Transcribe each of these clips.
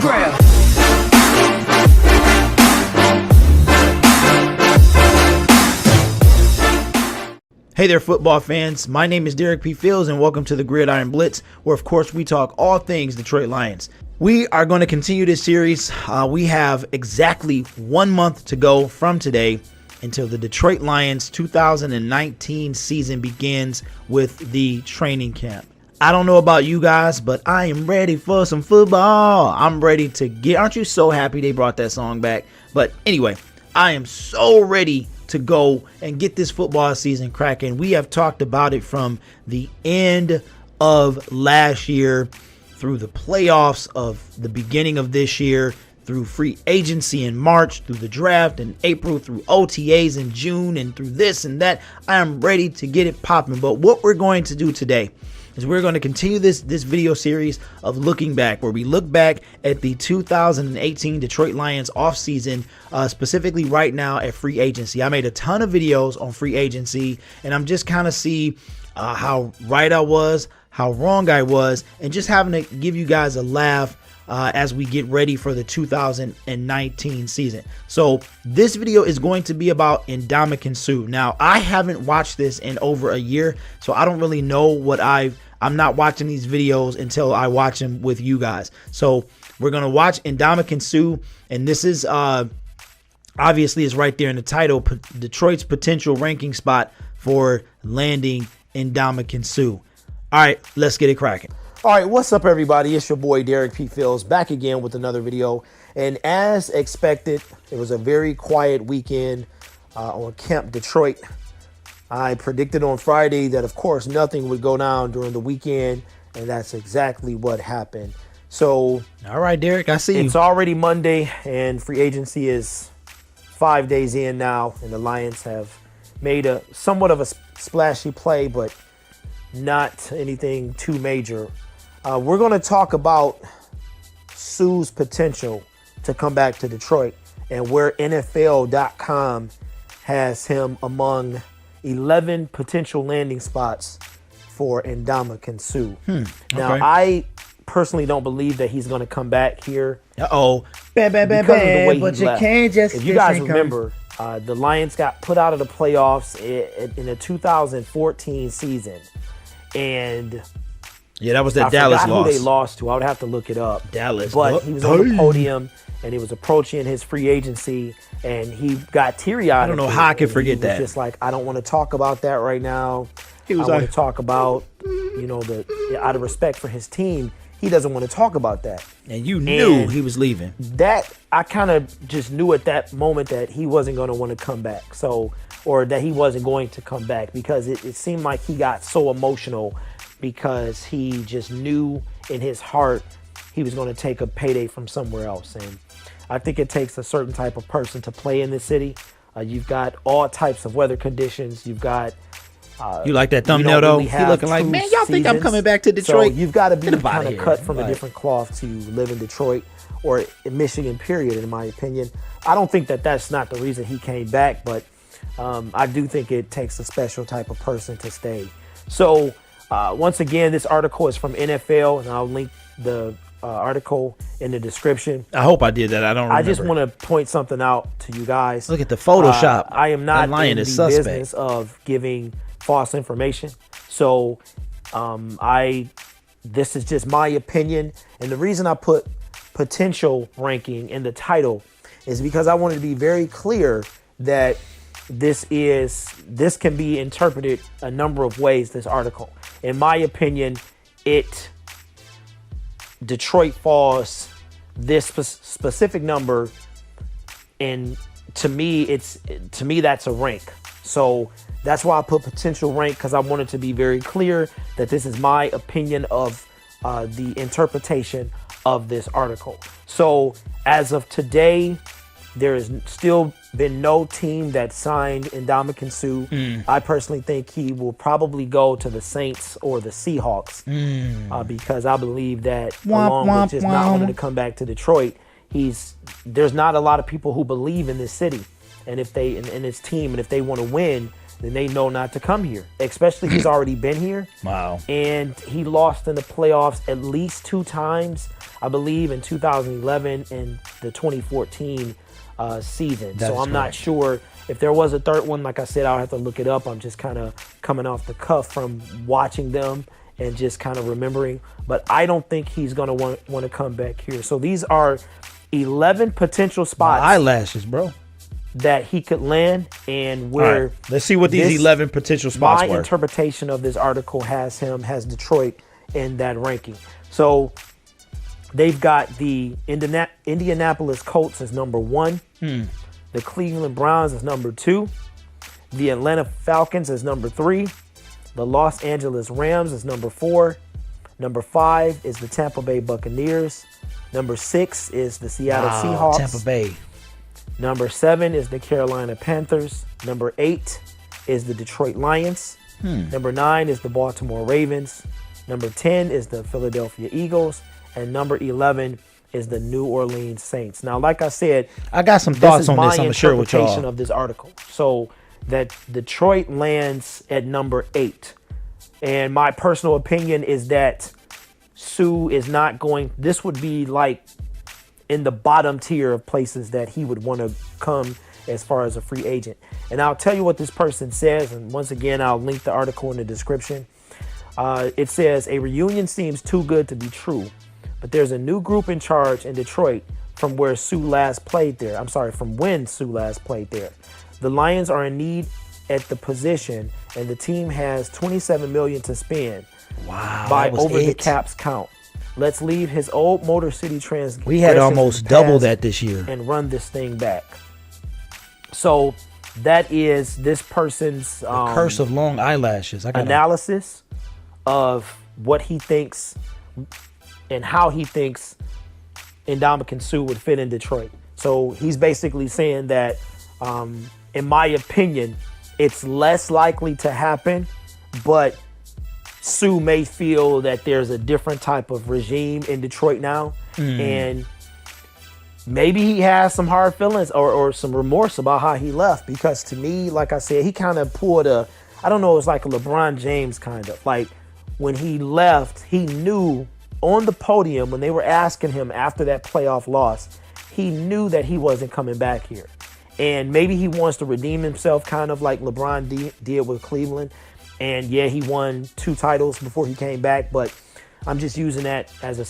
grab. Hey there, football fans. My name is Derek P. Fields, and welcome to the Gridiron Blitz, where, of course, we talk all things Detroit Lions. We are going to continue this series. We have exactly 1 month to go from today until the Detroit Lions 2019 season begins with the training camp. I don't know about you guys, but I am ready for some football. I'm ready to get... Aren't you so happy they brought that song back? But anyway, I am so ready to go and get this football season cracking. We have talked about it from the end of last year through the playoffs of the beginning of this year, through free agency in March, through the draft in April, through OTAs in June, and through this and that. I am ready to get it popping. But what we're going to do today is we're going to continue this video series of looking back, where we look back at the 2018 Detroit Lions offseason, specifically right now at free agency. I made a ton of videos on free agency, and I'm just kind of see how right I was, how wrong I was, and just having to give you guys a laugh as we get ready for the 2019 season. So this video is going to be about Ndamukong Suh. Now, I haven't watched this in over a year, so I don't really know what I'm not watching these videos until I watch them with you guys. So we're going to watch Ndamukong Suh, and this is obviously is right there in the title, Detroit's potential ranking spot for landing Ndamukong Suh. All right, let's get it cracking. All right, what's up, everybody? It's your boy, Derek P. Fields, back again with another video. And as expected, it was a very quiet weekend on Camp Detroit. I predicted on Friday that, of course, nothing would go down during the weekend, and that's exactly what happened. So, all right, Derek, I see you. It's already Monday, and free agency is 5 days in now, and the Lions have made a somewhat of a splashy play, but not anything too major. We're going to talk about Suh's potential to come back to Detroit, and where NFL.com has him among 11 potential landing spots for Ndamukong Suh. Now, okay. I personally don't believe that he's going to come back here. Uh-oh. Because of the way but he you left. can't just... If you guys remember, the Lions got put out of the playoffs in the 2014 season, and... Yeah, that was that I Dallas forgot loss. who they lost to. I would have to look it up. Dallas. But he was on the podium, and he was approaching his free agency, and he got teary-eyed. I don't know how I could forget that. Just like, I don't want to talk about that right now. I want to talk about, out of respect for his team, he doesn't want to talk about that. And you knew he was leaving. That, I kind of just knew at that moment that he wasn't going to want to come back. Or that he wasn't going to come back, because it seemed like he got so emotional because he just knew in his heart he was going to take a payday from somewhere else. And I think it takes a certain type of person to play in this city. You've got all types of weather conditions. You've got... you like that thumbnail, though? Really He looking like, man, y'all think I'm coming back to Detroit? So you've got to be kind of cut from a Right. different cloth to live in Detroit or in Michigan, period, in my opinion. I don't think that that's not the reason he came back, but I do think it takes a special type of person to stay. So... once again, this article is from NFL, and I'll link the article in the description. I hope I did that. I don't remember. I just want to point something out to you guys. Look at the Photoshop. I am not in the suspect. business of giving false information. So this is just my opinion. And the reason I put potential ranking in the title is because I wanted to be very clear that this can be interpreted a number of ways, this article. In my opinion, Detroit falls this specific number, and to me that's a rank. So that's why I put potential rank, because I wanted to be very clear that this is my opinion of the interpretation of this article. So as of today, there has still been no team that signed Ndamukong Suh. I personally think he will probably go to the Saints or the Seahawks because I believe that along with just not wanting to come back to Detroit, there's not a lot of people who believe in this city and if they in his team, and if they want to win, then they know not to come here. Especially he's already been here. Wow. And he lost in the playoffs at least 2 times. I believe, in 2011 and the 2014 season. That so is I'm not correct. sure if there was a third one. Like I said, I'll have to look it up. I'm just kind of coming off the cuff from watching them and just kind of remembering. But I don't think he's going to want to come back here. So these are 11 potential My spots eyelashes, bro. that he could land, and All where right, let's see what these this- 11 potential spots my were. interpretation of this article has Detroit in that ranking. So they've got the Indianapolis Colts as number 1, the Cleveland Browns as number 2, the Atlanta Falcons as number 3, the Los Angeles Rams as number 4, number 5 is the Tampa Bay Buccaneers, number 6 is the Seattle Seahawks, Tampa Bay. number 7 is the Carolina Panthers. Number 8 is the Detroit Lions. Number 9 is the Baltimore Ravens. Number 10 is the Philadelphia Eagles. And number 11 is the New Orleans Saints. Now, like I said, I got some this thoughts is on my this. I'm gonna share with interpretation y'all. of this article. So that Detroit lands at number 8. And my personal opinion is that Suh is not going, this would be like in the bottom tier of places that he would want to come as far as a free agent. And I'll tell you what this person says. And once again, I'll link the article in the description. It says, a reunion seems too good to be true, but there's a new group in charge in Detroit from where Suh last played there. I'm sorry, from when Suh last played there. The Lions are in need at the position, and the team has $27 million to spend Wow, by that was over the it. cap's count. Let's leave his old Motor City transgressions We had in almost the double past that this year. and run this thing back. So that is this person's Curse of long eyelashes. I got analysis of what he thinks and how he thinks Ndamukong Suh would fit in Detroit. So he's basically saying that, in my opinion, it's less likely to happen, but Suh may feel that there's a different type of regime in Detroit now, and maybe he has some hard feelings or some remorse about how he left, because to me, like I said, he kind of pulled I don't know, it's like a LeBron James kind of. Like when he left, he knew on the podium when they were asking him after that playoff loss, he knew that he wasn't coming back here. And maybe he wants to redeem himself, kind of like LeBron did with Cleveland. And yeah, he won 2 titles before he came back, but I'm just using that as a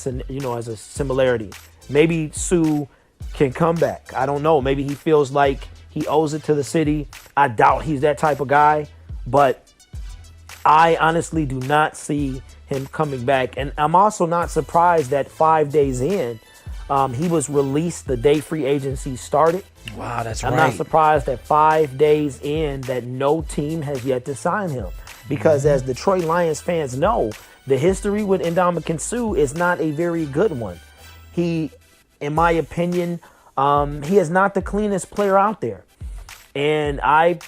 similarity. Maybe Suh can come back. I don't know. Maybe he feels like he owes it to the city. I doubt he's that type of guy, but I honestly do not see him coming back. And I'm also not surprised that 5 days in, he was released the day free agency started. Wow, that's I'm right. not surprised that 5 days in that no team has yet to sign him. Because as Detroit Lions fans know, the history with Ndamukong Suh is not a very good one. He, in my opinion, he is not the cleanest player out there. And I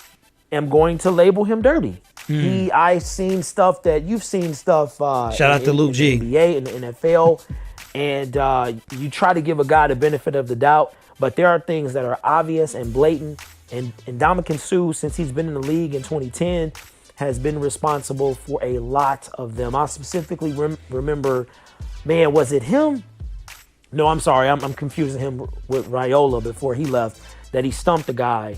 am going to label him dirty. I've seen stuff that you've seen stuff. Shout out to Luke G. In the NBA, in the NFL. And you try to give a guy the benefit of the doubt, but there are things that are obvious and blatant. And Ndamukong Suh, since he's been in the league in 2010, has been responsible for a lot of them. I specifically remember, man, was it him? No, I'm sorry. I'm confusing him with Raiola before he left, that he stumped a guy,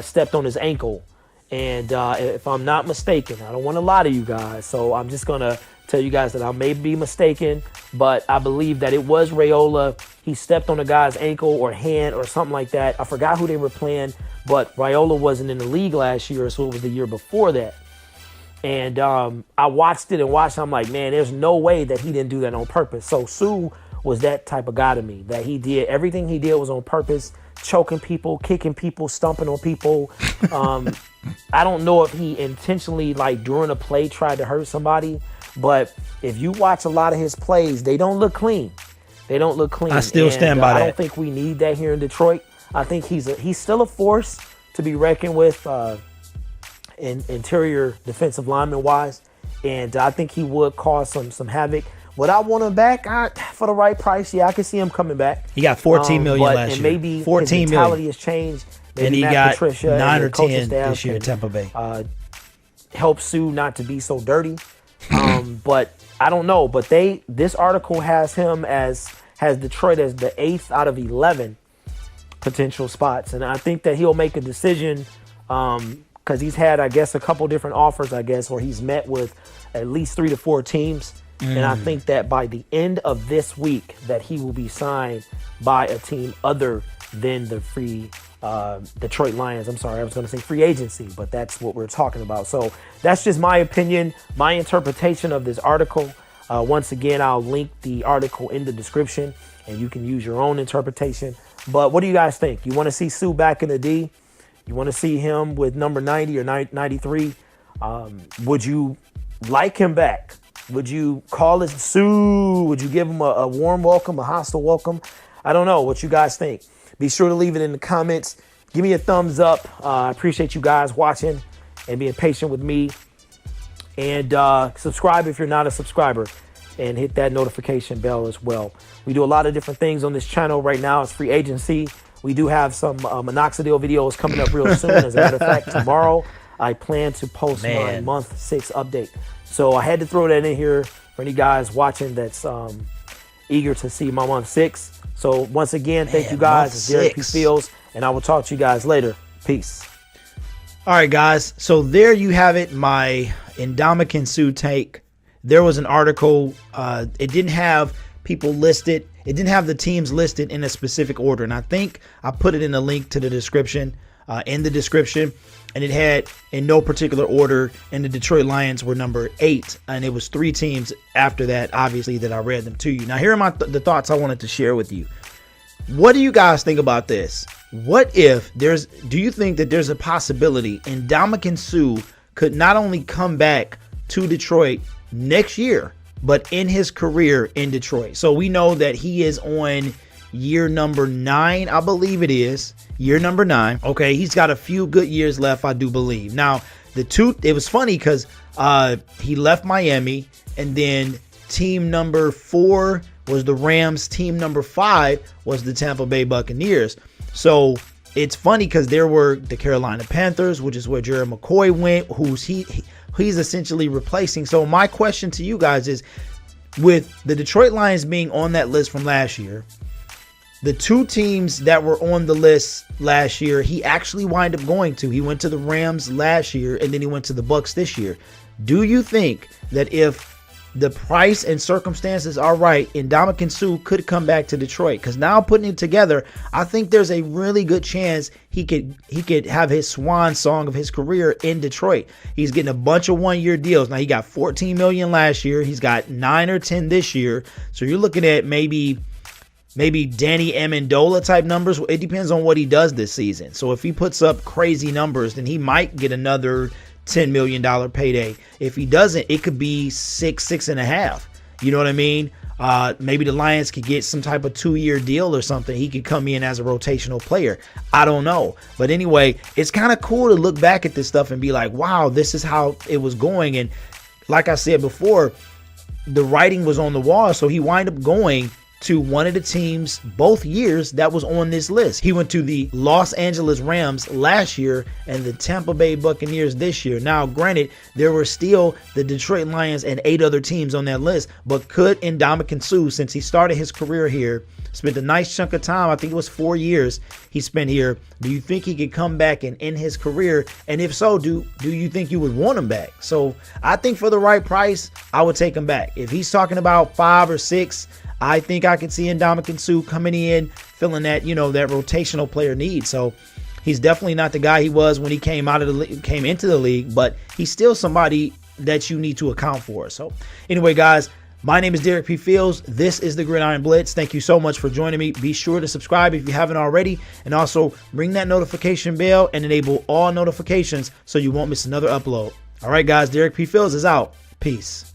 stepped on his ankle. And if I'm not mistaken, I don't want to lie to you guys, so I'm just going to tell you guys that I may be mistaken, but I believe that it was Raiola. He stepped on a guy's ankle or hand or something like that. I forgot who they were playing, but Raiola wasn't in the league last year, so it was the year before that. And I watched it. I'm like, man, there's no way that he didn't do that on purpose. So Suh was that type of guy to me, that he did everything he did was on purpose, choking people, kicking people, stomping on people. I don't know if he intentionally, like during a play, tried to hurt somebody, but if you watch a lot of his plays, they don't look clean. They don't look clean. I still stand by I that. don't think we need that here in Detroit. I think he's still a force to be reckoned with, in interior defensive lineman wise, and I think he would cause some havoc. Would I want him back? For the right price, yeah, I can see him coming back. He got $14 million last year. And maybe 14 his million. mentality has changed. Maybe And he Matt got Patricia 9 and or the coaching 10 staff this year in can, Tampa Bay. Help Suh not to be so dirty. But I don't know. But this article has has Detroit as the 8th out of 11 potential spots. And I think that he'll make a decision because he's had, I guess, a couple different offers, I guess, where he's met with at least 3 to 4 teams. And I think that by the end of this week that he will be signed by a team other than the Detroit Lions. I'm sorry, I was going to say free agency, but that's what we're talking about. So that's just my opinion, my interpretation of this article. Once again, I'll link the article in the description and you can use your own interpretation. But what do you guys think? You want to see Suh back in the D? You want to see him with number 90 or 93? Would you like him back? Would you call it Suh? Would you give him a warm welcome, a hostile welcome? I don't know what you guys think. Be sure to leave it in the comments. Give me a thumbs up. I appreciate you guys watching and being patient with me. And subscribe if you're not a subscriber. And hit that notification bell as well. We do a lot of different things on this channel right now. It's free agency. We do have some minoxidil videos coming up real soon. As a matter of fact, tomorrow I plan to post my month 6 update. So I had to throw that in here for any guys watching that's eager to see my month 6. So once again, thank you guys. It's Derek P. Fields, and I will talk to you guys later. Peace. All right, guys. So there you have it, my Ndamukong Suh take. There was an article. It didn't have people listed. It didn't have the teams listed in a specific order. And I think I put it in a link to the description, and it had in no particular order. And the Detroit Lions were number 8. And it was 3 teams after that, obviously, that I read them to you. Now, here are the thoughts I wanted to share with you. What do you guys think about this? What if do you think that there's a possibility Ndamukong Suh could not only come back to Detroit next year, but in his career in Detroit? So we know that he is on year number 9, I believe it is. Year number 9. Okay, he's got a few good years left, I do believe. Now, it was funny because he left Miami, and then team number 4 was the Rams. Team number 5 was the Tampa Bay Buccaneers. So it's funny because there were the Carolina Panthers, which is where Jerry McCoy went, he's essentially replacing. So my question to you guys is, with the Detroit Lions being on that list from last year, the 2 teams that were on the list last year, he actually wound up going to. He went to the Rams last year, and then he went to the Bucs this year. Do you think that if the price and circumstances are right, Ndamukong Suh could come back to Detroit? Because now putting it together, I think there's a really good chance he could have his swan song of his career in Detroit. He's getting a bunch of 1-year deals. Now he got $14 million last year. He's got 9 or 10 this year. So you're looking at maybe Danny Amendola type numbers. It depends on what he does this season. So if he puts up crazy numbers, then he might get another $10 million payday. If he doesn't, it could be 6.5. You know what I mean? Maybe the Lions could get some type of 2-year deal or something. He could come in as a rotational player. I don't know. But anyway, it's kind of cool to look back at this stuff and be like, wow, this is how it was going. And like I said before, the writing was on the wall. So he wound up going to one of the teams both years that was on this list. He went to the Los Angeles Rams last year and the Tampa Bay Buccaneers this year. Now, granted, there were still the Detroit Lions and 8 other teams on that list, but could Ndamukong Suh, since he started his career here, spent a nice chunk of time, I think it was 4 years he spent here, do you think he could come back and end his career? And if so, do you think you would want him back? So I think for the right price, I would take him back. If he's talking about 5 or 6, I think I could see Ndamukong Suh coming in, filling that, that rotational player need. So he's definitely not the guy he was when he came into the league, but he's still somebody that you need to account for. So anyway, guys, my name is Derek P. Fields. This is the Gridiron Blitz. Thank you so much for joining me. Be sure to subscribe if you haven't already, and also ring that notification bell and enable all notifications so you won't miss another upload. All right, guys, Derek P. Fields is out. Peace.